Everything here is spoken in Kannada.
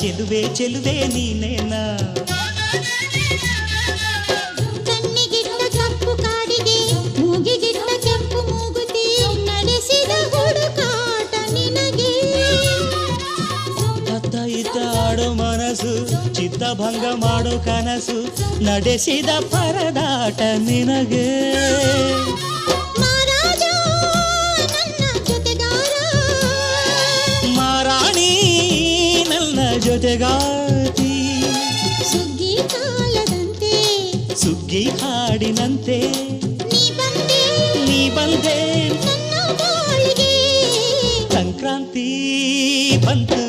ಚೆಲುವೆ ಚೆಲುವೆ ನೀನೇನಾ ಕಣ್ಣಿಗಿಟ್ಟ ಕಪ್ಪು ಕಾಡಿಗೆ ಮೂಗಿಗಿಟ್ಟ ಕೆಂಪು ಮೂಗುತಿ ನಡೆಸಿದ ಹುಡುಕಾಟ ನಿನಗೆ ಅತ್ತ ಇತ್ತ ಆಡೋ ಮನಸ್ಸು ಚಿತ್ತಭಂಗ ಮಾಡೋ ಕನಸು ನಡೆಸಿದ ಪರದಾಟ ನಿನಗೆ ಮಹಾರಾಜ ನನ್ನ ಜೊತೆಗಾರ ಮಾರಾಣಿ ನನ್ನ ಜೊತೆಗಾತಿ ಸುಗ್ಗಿ ಕಾಲದಂತೆ ಸುಗ್ಗಿ ಹಾಡಿನಂತೆ ನೀ ಬಂದೆ ನನ್ನ ಬಾಳಿಗೆ ಸಂಕ್ರಾಂತಿ ಬಂತು